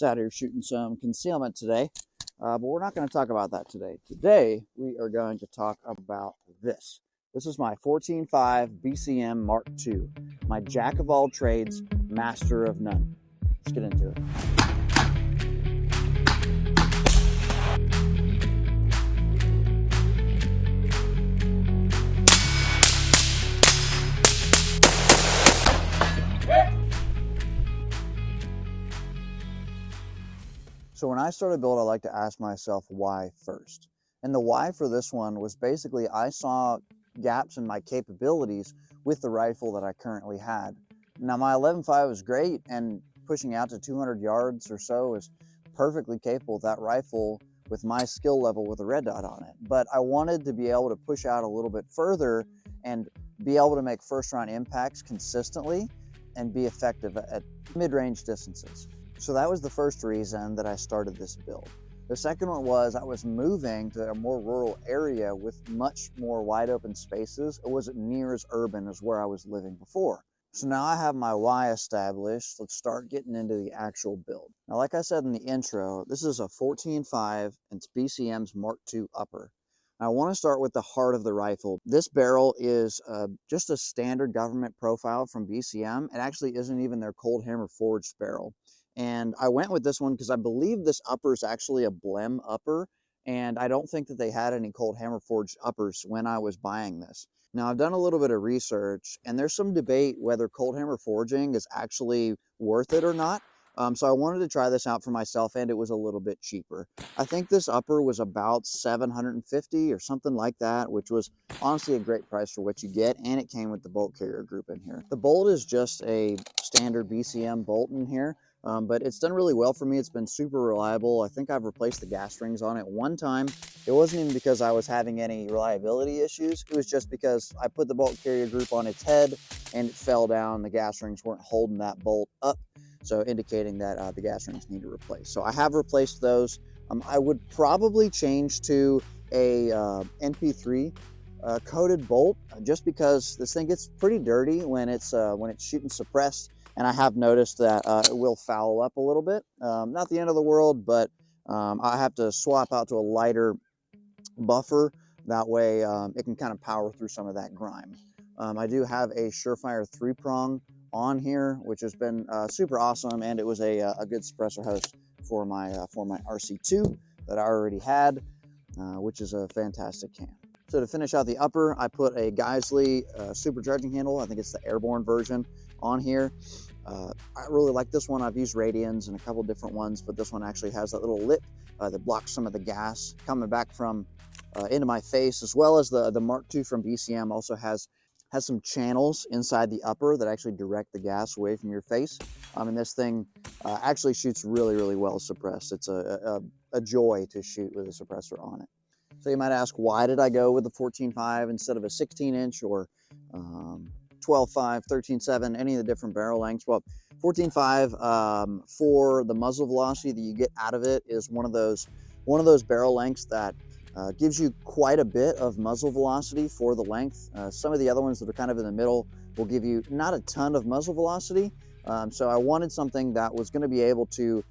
Just out here shooting some concealment today, but we're not going to talk about that today. Today, we are going to talk about this. This is my 14.5 BCM Mark II, my jack of all trades, master of none. Let's get into it. So when I start a build, I like to ask myself why first. And the why for this one was basically I saw gaps in my capabilities with the rifle that I currently had. Now my 11.5 was great, and pushing out to 200 yards or so is perfectly capable of that rifle with my skill level with a red dot on it. But I wanted to be able to push out a little bit further and be able to make first round impacts consistently and be effective at mid-range distances. So that was the first reason that I started this build. The second one was I was moving to a more rural area with much more wide open spaces. It wasn't near as urban as where I was living before. So now I have my why established. Let's start getting into the actual build. Now, like I said in the intro, this is a 14.5 and it's BCM's Mark II upper. I want to start with the heart of the rifle. This barrel is just a standard government profile from BCM. It actually isn't even their cold hammer forged barrel. And I went with this one because I believe this upper is actually a blem upper, and I don't think that they had any cold hammer forged uppers when I was buying this. Now, I've done a little bit of research, and there's some debate whether cold hammer forging is actually worth it or not. So I wanted to try this out for myself, and it was a little bit cheaper. I think this upper was about $750 or something like that, which was honestly a great price for what you get, and it came with the bolt carrier group in here. The bolt is just a standard BCM bolt in here. But it's done really well for me. It's been super reliable. I think I've replaced the gas rings on it one time. It wasn't even because I was having any reliability issues. It was just because I put the bolt carrier group on its head and it fell down. The gas rings weren't holding that bolt up, so indicating that the gas rings need to replace. So I have replaced those. I would probably change to a NP3 coated bolt, just because this thing gets pretty dirty when it's shooting suppressed. And I have noticed that it will foul up a little bit. Not the end of the world, but I have to swap out to a lighter buffer. That way it can kind of power through some of that grime. I do have a Surefire 3-prong on here, which has been super awesome, and it was a good suppressor host for my RC2 that I already had, which is a fantastic can. So to finish out the upper, I put a Geisley supercharging handle. I think it's the airborne version on here. I really like this one. I've used Radians and a couple different ones, but this one actually has that little lip that blocks some of the gas coming back from into my face, as well as the Mark II from BCM also has some channels inside the upper that actually direct the gas away from your face. And this thing actually shoots really, really well suppressed. It's a joy to shoot with a suppressor on it. So you might ask, why did I go with the 14.5 instead of a 16-inch or 12.5, 13.7, any of the different barrel lengths? Well, 14.5 for the muzzle velocity that you get out of it is one of those barrel lengths that gives you quite a bit of muzzle velocity for the length. Some of the other ones that are kind of in the middle will give you not a ton of muzzle velocity. So I wanted something that was going to be able to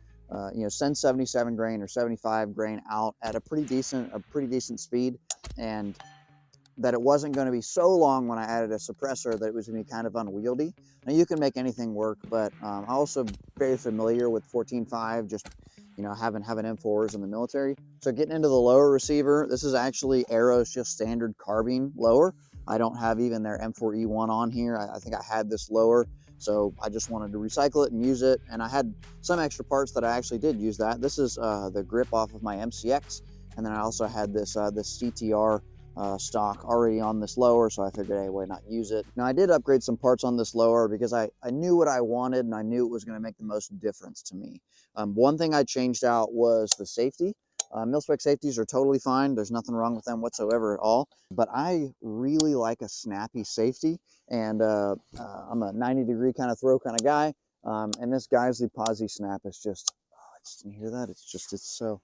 send 77 grain or 75 grain out at a pretty decent speed, and that it wasn't going to be so long when I added a suppressor that it was going to be kind of unwieldy. Now you can make anything work, but I'm also very familiar with 14.5, just having M4s in the military. So getting into the lower receiver, this is actually Arrow's just standard carbine lower. I don't have even their M4E1 on here. I think I had this lower, so I just wanted to recycle it and use it. And I had some extra parts that I actually did use that. This is the grip off of my MCX, and then I also had this CTR stock already on this lower, so I figured, hey, why not use it? Now I did upgrade some parts on this lower because I knew what I wanted, and I knew it was going to make the most difference to me. One thing I changed out was the safety. Mil-spec safeties are totally fine. There's nothing wrong with them whatsoever at all, but I really like a snappy safety, and I'm a 90-degree kind of throw kind of guy, and this Geisley Posi snap is just, you hear that? It's so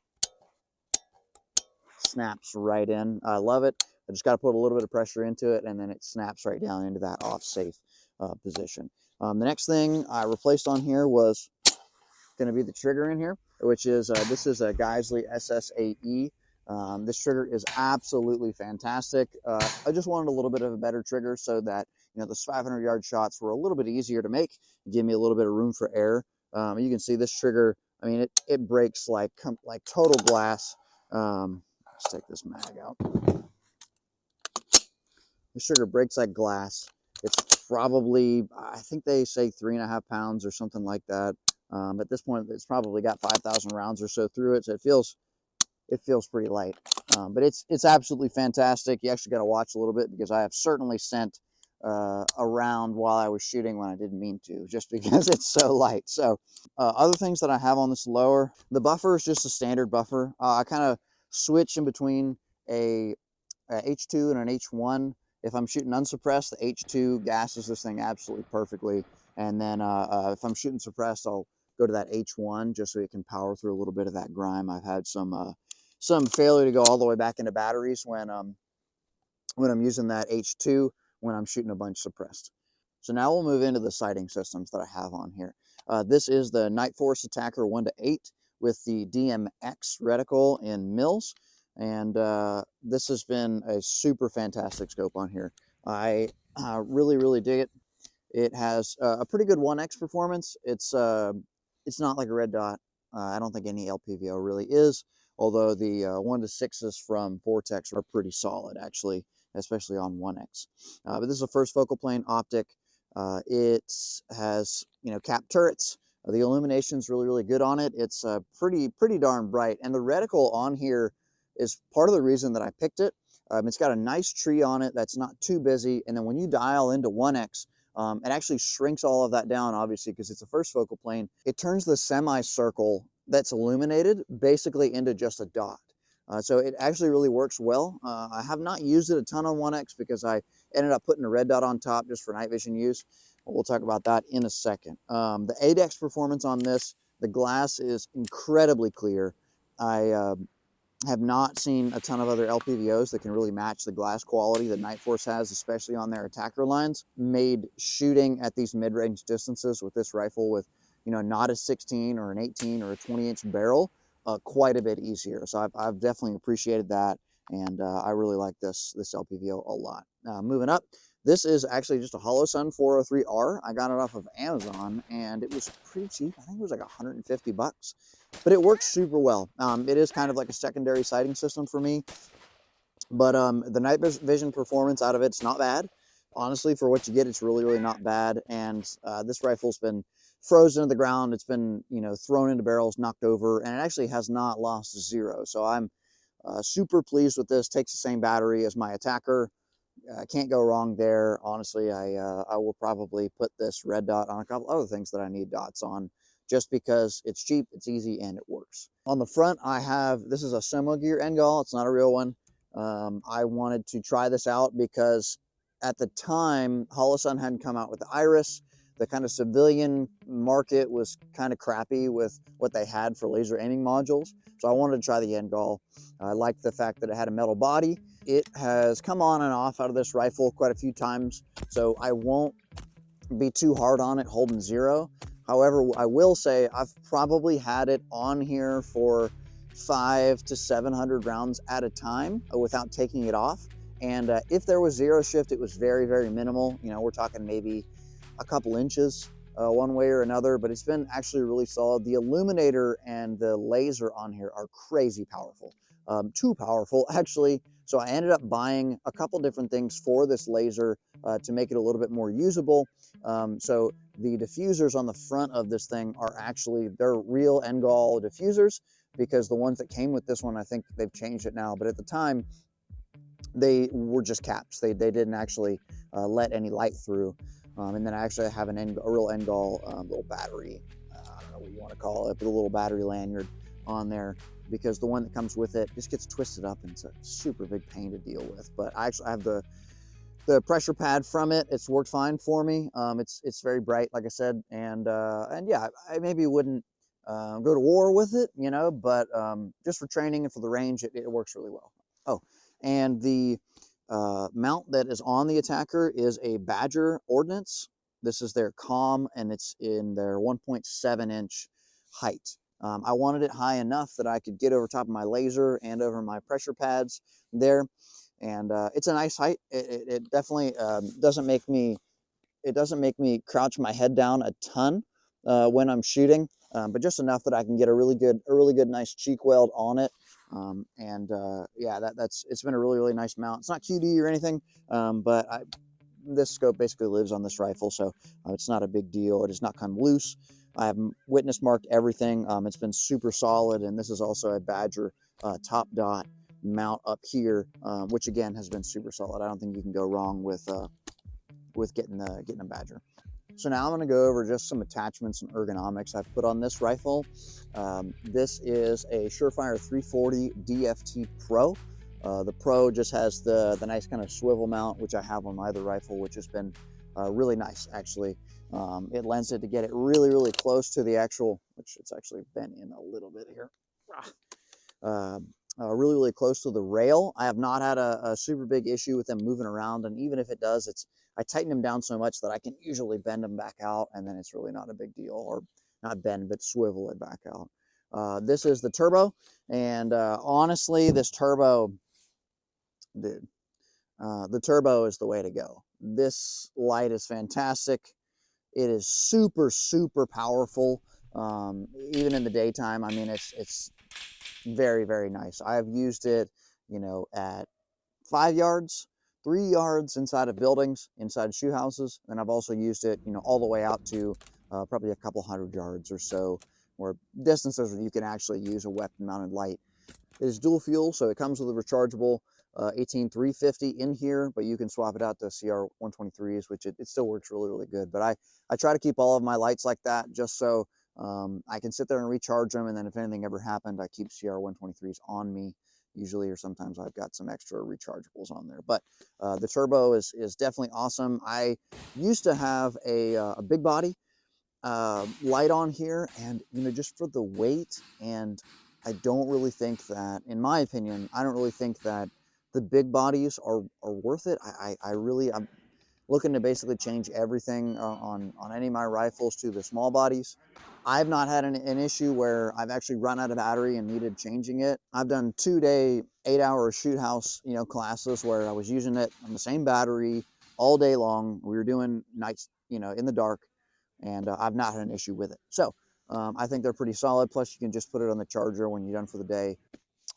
snaps right in. I love it. I just got to put a little bit of pressure into it, and then it snaps right down into that off safe position. The next thing I replaced on here was going to be the trigger in here, which is this is a Geisley SSAE. This trigger is absolutely fantastic. I just wanted a little bit of a better trigger so that, you know, those 500-yard shots were a little bit easier to make, give me a little bit of room for air. You can see this trigger, I mean, it breaks like total glass. Let's take this mag out. This trigger breaks like glass. It's probably, I think they say 3.5 pounds or something like that. At this point, it's probably got 5,000 rounds or so through it, so it feels pretty light. But it's absolutely fantastic. You actually got to watch a little bit because I have certainly sent a round while I was shooting when I didn't mean to, just because it's so light. So other things that I have on this lower, the buffer is just a standard buffer. I kind of switch in between a H2 and an H1. If I'm shooting unsuppressed, the H2 gases this thing absolutely perfectly. And then if I'm shooting suppressed, I'll go to that H1 just so it can power through a little bit of that grime. I've had some failure to go all the way back into batteries when I'm using that H2 when I'm shooting a bunch suppressed. So now we'll move into the sighting systems that I have on here. This is the Night Force Attacker 1-8 with the DMX reticle in mils. And this has been a super fantastic scope on here. I really, really dig it. It has a pretty good 1x performance. It's not like a red dot. I don't think any LPVO really is, although the 1-6s from Vortex are pretty solid, actually, especially on 1x. But this is a first focal plane optic. It has, you know, cap turrets. The illumination's really, really good on it. It's pretty darn bright, and the reticle on here is part of the reason that I picked it. It's got a nice tree on it that's not too busy, and then when you dial into 1x, it actually shrinks all of that down, obviously, because it's a first focal plane. It turns the semicircle that's illuminated basically into just a dot. So it actually really works well. I have not used it a ton on 1x because I ended up putting a red dot on top just for night vision use. We'll talk about that in a second. The 8x performance on this, the glass is incredibly clear. I have not seen a ton of other LPVOs that can really match the glass quality that Night Force has, especially on their attacker lines. Made shooting at these mid-range distances with this rifle with, you know, not a 16 or an 18 or a 20-inch barrel, quite a bit easier. So I've definitely appreciated that, and I really like this LPVO a lot. Moving up, this is actually just a Holosun 403R. I got it off of Amazon, and it was pretty cheap. I think it was like 150 bucks. But it works super well. It is kind of like a secondary sighting system for me. But the night vision performance out of it's not bad. Honestly, for what you get, it's really, really not bad. And this rifle's been frozen to the ground. It's been, you know, thrown into barrels, knocked over, and it actually has not lost zero. So I'm super pleased with this. Takes the same battery as my attacker. Can't go wrong there. Honestly, I will probably put this red dot on a couple other things that I need dots on, just because it's cheap, it's easy, and it works. On the front, I have, this is a Somo Gear end gall. It's not a real one. I wanted to try this out because at the time, Holosun hadn't come out with the Iris. The kind of civilian market was kind of crappy with what they had for laser aiming modules. So I wanted to try the end gall. I liked the fact that it had a metal body. It has come on and off out of this rifle quite a few times, so I won't be too hard on it holding zero. However, I will say I've probably had it on here for 500 to 700 rounds at a time without taking it off. And if there was zero shift, it was very, very minimal. You know, we're talking maybe a couple inches one way or another, but it's been actually really solid. The illuminator and the laser on here are crazy powerful. Too powerful, actually. So I ended up buying a couple different things for this laser to make it a little bit more usable. So the diffusers on the front of this thing are actually, they're real end gall diffusers, because the ones that came with this one, I think they've changed it now, but at the time they were just caps. They didn't actually let any light through. And then I actually have a real end gall little battery, I don't know what you want to call it, but a little battery lanyard on there, because the one that comes with it just gets twisted up and it's a super big pain to deal with. But I actually have the pressure pad from it. It's worked fine for me. It's very bright, like I said, and yeah, I maybe wouldn't go to war with it, you know, but just for training and for the range, it works really well. Oh, and the mount that is on the attacker is a Badger Ordnance. This is their COM, and it's in their 1.7-inch height. I wanted it high enough that I could get over top of my laser and over my pressure pads there. And it's a nice height. It definitely doesn't make me crouch my head down a ton when I'm shooting, but just enough that I can get a really good nice cheek weld on it. Yeah, it's been a really nice mount. It's not QD or anything, but this scope basically lives on this rifle, so it's not a big deal. It does not come loose. I have witness marked everything. It's been super solid, and this is also a Badger top dot mount up here, which again has been super solid. I don't think you can go wrong with getting a Badger. So now I'm going to go over just some attachments and ergonomics I've put on this rifle. This is a Surefire 340 DFT Pro. The Pro just has the nice kind of swivel mount, which I have on my other rifle, which has been really nice, actually. It lends it to get it really close to the actual, which it's actually bent in a little bit here. Really close to the rail. I have not had a super big issue with them moving around, and even if it does, I tighten them down so much that I can usually bend them back out, and then it's really not a big deal, or not bend, but swivel it back out. This is the turbo, and honestly, this turbo, dude, the turbo is the way to go. This light is fantastic. It is super powerful. Even in the daytime, I mean, it's very nice. I have used it, at 5 yards, 3 yards inside of buildings, inside shoe houses, and I've also used it, all the way out to probably a couple 100 yards or so, or distances where you can actually use a weapon-mounted light. It is dual fuel, so it comes with a rechargeable 18350 in here, but you can swap it out to CR 123s, which it still works really good. But I try to keep all of my lights like that, just so I can sit there and recharge them, and then if anything ever happened, I keep CR 123s on me usually, or sometimes I've got some extra rechargeables on there. But the turbo is definitely awesome. I used to have a big body light on here, and just for the weight, and I don't really think that, in my opinion, I don't really think that the big bodies are worth it. I'm looking to basically change everything on any of my rifles to the small bodies. I've not had an issue where I've actually run out of battery and needed changing it. I've done 2-day, 8-hour shoot house, classes where I was using it on the same battery all day long. We were doing nights, in the dark, and I've not had an issue with it. So I think they're pretty solid. Plus, you can just put it on the charger when you're done for the day.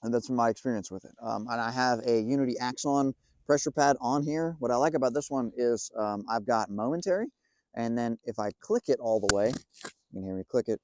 And that's my experience with it. And I have a Unity Axon pressure pad on here. What I like about this one is I've got momentary, and then if I click it all the way, you can hear me click it,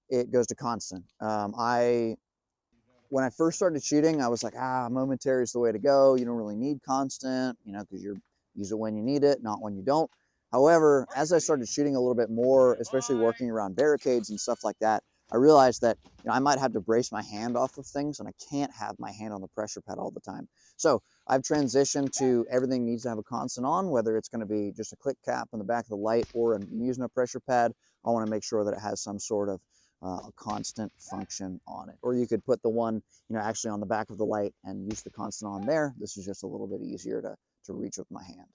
it goes to constant. When I first started shooting, I was like, momentary is the way to go. You don't really need constant, because you use it when you need it, not when you don't. However, as I started shooting a little bit more, especially working around barricades and stuff like that, I realized that I might have to brace my hand off of things, and I can't have my hand on the pressure pad all the time. So I've transitioned to everything needs to have a constant on, whether it's going to be just a click cap on the back of the light or I'm using a pressure pad. I want to make sure that it has some sort of a constant function on it. Or you could put the one, actually on the back of the light and use the constant on there. This is just a little bit easier to reach with my hand.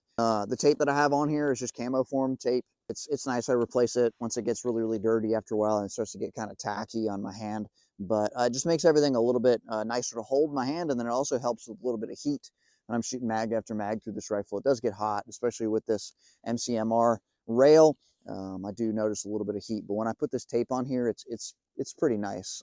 The tape that I have on here is just camo form tape. It's nice. I replace it once it gets really dirty after a while, and it starts to get kind of tacky on my hand. But it just makes everything a little bit nicer to hold in my hand, and then it also helps with a little bit of heat. When I'm shooting mag after mag through this rifle, it does get hot, especially with this MCMR rail. I do notice a little bit of heat, but when I put this tape on here, it's pretty nice.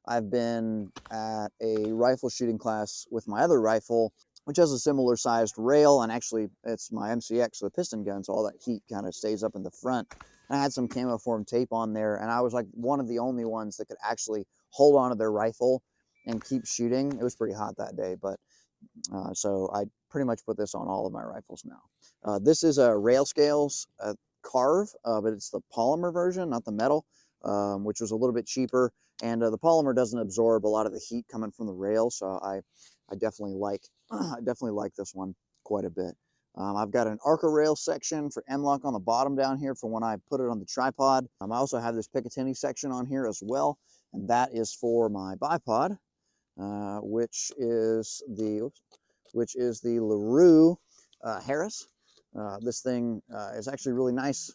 I've been at a rifle shooting class with my other rifle, which has a similar sized rail, and actually it's my MCX, so the piston gun, so all that heat kind of stays up in the front. And I had some camo form tape on there, and I was like one of the only ones that could actually hold onto their rifle and keep shooting. It was pretty hot that day, but so I pretty much put this on all of my rifles now. This is a Rail Scales Carve, but it's the polymer version, not the metal, which was a little bit cheaper. And the polymer doesn't absorb a lot of the heat coming from the rail, so I definitely like this one quite a bit. I've got an Arca rail section for M-LOK on the bottom down here for when I put it on the tripod. I also have this Picatinny section on here as well, and that is for my bipod, which is the LaRue Harris. This thing is actually really nice.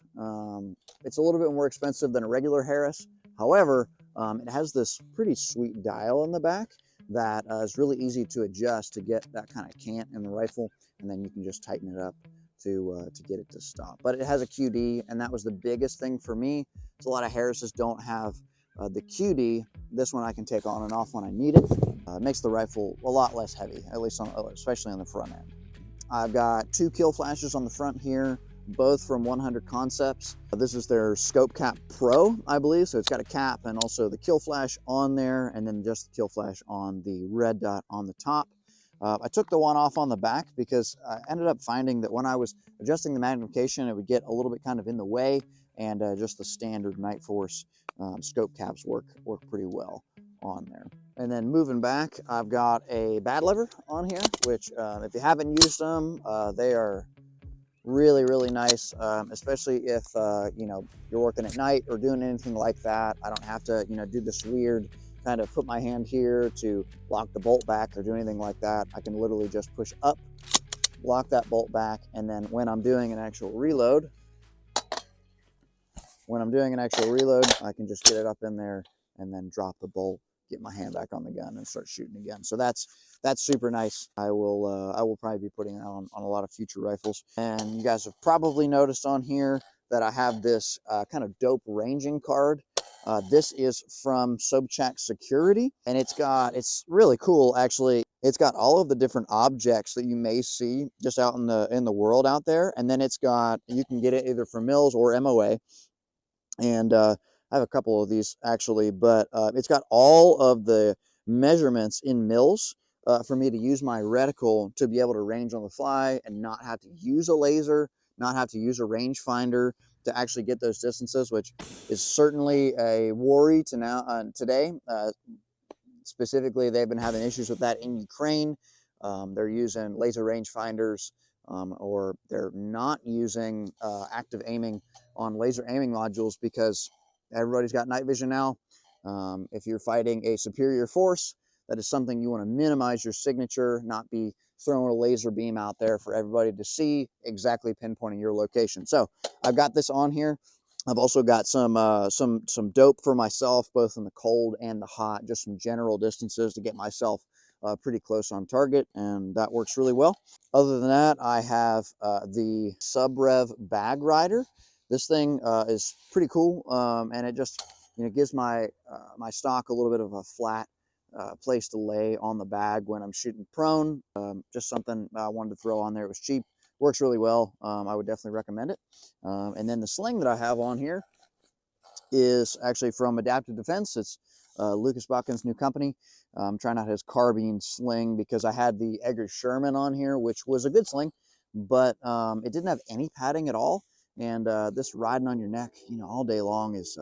It's a little bit more expensive than a regular Harris, However, it has this pretty sweet dial in the back that is really easy to adjust to get that kind of cant in the rifle, and then you can just tighten it up to get it to stop. But it has a QD, and that was the biggest thing for me. So a lot of Harris's don't have the QD. This one I can take on and off when I need it. It makes the rifle a lot less heavy, at least especially on the front end. I've got 2 kill flashes on the front here, both from 100 Concepts. This is their Scope Cap Pro, I believe. So it's got a cap and also the kill flash on there, and then just the kill flash on the red dot on the top. I took the one off on the back because I ended up finding that when I was adjusting the magnification, it would get a little bit kind of in the way, and just the standard Night Force scope caps work pretty well on there. And then moving back, I've got a bad lever on here, which if you haven't used them, they are really nice, especially if you know, you're working at night or doing anything like that. I don't have to, you know, do this weird kind of put my hand here to lock the bolt back or do anything like that. I can literally just push up, lock that bolt back, and then when I'm doing an actual reload, I can just get it up in there and then drop the bolt, get my hand back on the gun, and start shooting again. So that's super nice. I will probably be putting that on a lot of future rifles. And you guys have probably noticed on here that I have this kind of dope ranging card. This is from Sobchak Security, and it's really cool actually. It's got all of the different objects that you may see just out in the world out there, and then you can get it either from Mills or MOA. And I have a couple of these actually, but it's got all of the measurements in mils for me to use my reticle to be able to range on the fly and not have to use a laser, not have to use a rangefinder to actually get those distances, which is certainly a worry today. Specifically, they've been having issues with that in Ukraine. They're using laser rangefinders, or they're not using active aiming on laser aiming modules because everybody's got night vision now. If you're fighting a superior force, that is something you want to minimize your signature, not be throwing a laser beam out there for everybody to see, exactly pinpointing your location. So I've got this on here. I've also got some dope for myself, both in the cold and the hot, just some general distances to get myself pretty close on target, and that works really well. Other than that, I have the Subrev Bag Rider. This thing is pretty cool, and it just, you know, gives my my stock a little bit of a flat place to lay on the bag when I'm shooting prone. Just something I wanted to throw on there. It was cheap. Works really well. I would definitely recommend it. And then the sling that I have on here is actually from Adaptive Defense. It's Lucas Botkin's new company. I'm trying out his carbine sling because I had the Edgar Sherman on here, which was a good sling, but it didn't have any padding at all. And this riding on your neck, you know, all day long is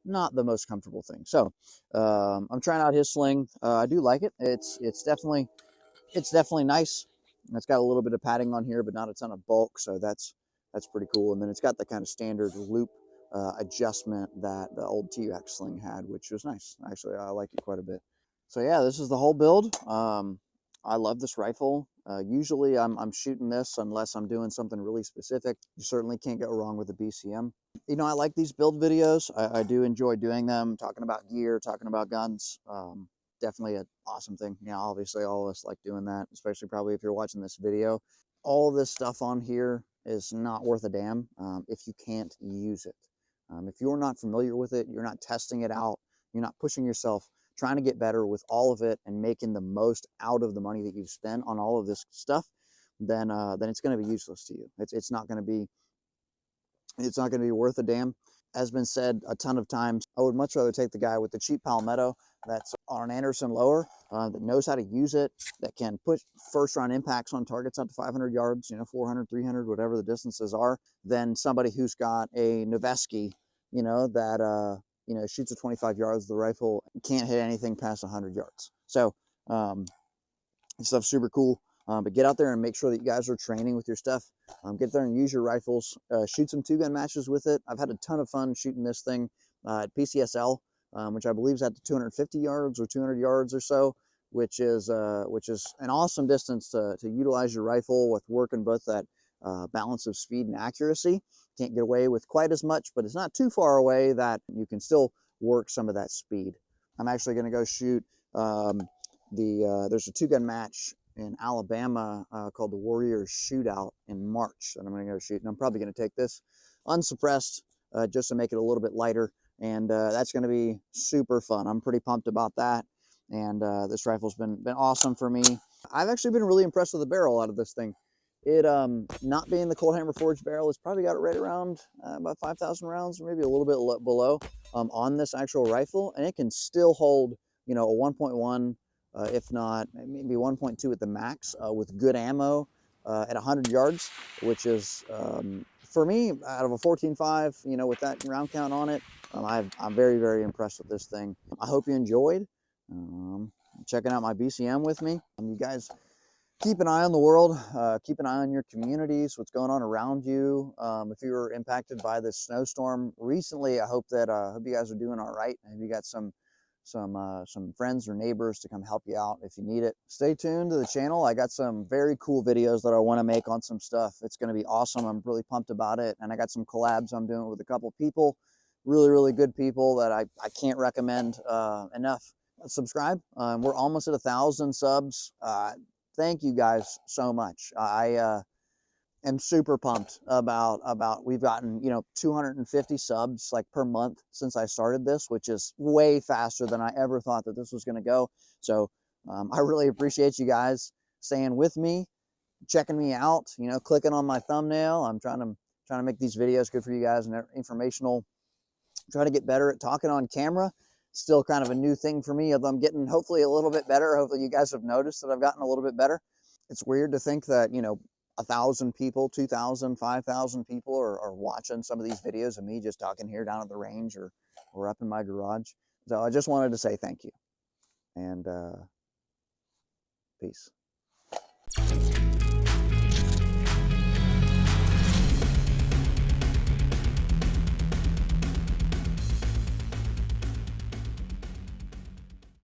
not the most comfortable thing. So I'm trying out his sling. I do like it. It's definitely nice. It's got a little bit of padding on here, but not a ton of bulk, so that's pretty cool. And then it's got the kind of standard loop adjustment that the old TUX sling had, which was nice. Actually, I like it quite a bit. So yeah, this is the whole build. I love this rifle. Usually I'm shooting this unless I'm doing something really specific. You certainly can't go wrong with a BCM. You know, I like these build videos. I do enjoy doing them, talking about gear, talking about guns. Definitely an awesome thing. You know, obviously all of us like doing that, especially probably if you're watching this video. All this stuff on here is not worth a damn if you can't use it. If you're not familiar with it, you're not testing it out, you're not pushing yourself, trying to get better with all of it and making the most out of the money that you've spent on all of this stuff, then it's going to be useless to you. It's not going to be worth a damn. As been said a ton of times, I would much rather take the guy with the cheap Palmetto that's on an Anderson lower, that knows how to use it, that can put first round impacts on targets up to 500 yards, you know, 400, 300, whatever the distances are, than somebody who's got a Noveske, you know, that, you know, shoots at 25 yards with the rifle, can't hit anything past 100 yards. So, this stuff's super cool. But get out there and make sure that you guys are training with your stuff. Get there and use your rifles. Shoot some two-gun matches with it. I've had a ton of fun shooting this thing at PCSL, which I believe is at the 250 yards or 200 yards or so, which is an awesome distance to utilize your rifle with working both that balance of speed and accuracy. Can't get away with quite as much, but it's not too far away that you can still work some of that speed. I'm actually going to go shoot there's a 2-gun match in Alabama called the Warriors Shootout in March that I'm going to go shoot. And I'm probably going to take this unsuppressed just to make it a little bit lighter. And that's going to be super fun. I'm pretty pumped about that. And this rifle's been awesome for me. I've actually been really impressed with the barrel out of this thing. It not being the Cold Hammer forged barrel, it's probably got it right around about 5,000 rounds, maybe a little bit below on this actual rifle, and it can still hold, you know, a 1.1, if not maybe 1.2 at the max, with good ammo at 100 yards, which is for me, out of a 14.5, you know, with that round count on it, I'm very, very impressed with this thing. I hope you enjoyed checking out my BCM with me. You guys keep an eye on the world, keep an eye on your communities, what's going on around you. If you were impacted by this snowstorm recently, I hope that hope you guys are doing all right. Have you got some friends or neighbors to come help you out if you need it? Stay tuned to the channel. I got some very cool videos that I want to make on some stuff. It's going to be awesome. I'm really pumped about it, and I got some collabs I'm doing with a couple people, really, really good people that I can't recommend enough. Subscribe. We're almost at 1,000 subs. Thank you guys so much. I am super pumped about we've gotten, you know, 250 subs like per month since I started this, which is way faster than I ever thought that this was going to go. So I really appreciate you guys staying with me, checking me out, you know, clicking on my thumbnail. I'm trying to make these videos good for you guys and informational. Try to get better at talking on camera. Still kind of a new thing for me. I'm getting hopefully a little bit better. Hopefully you guys have noticed that I've gotten a little bit better. It's weird to think that, you know, 1,000 people, 2,000, 5,000 people are watching some of these videos of me just talking here down at the range or up in my garage. So I just wanted to say thank you, and peace.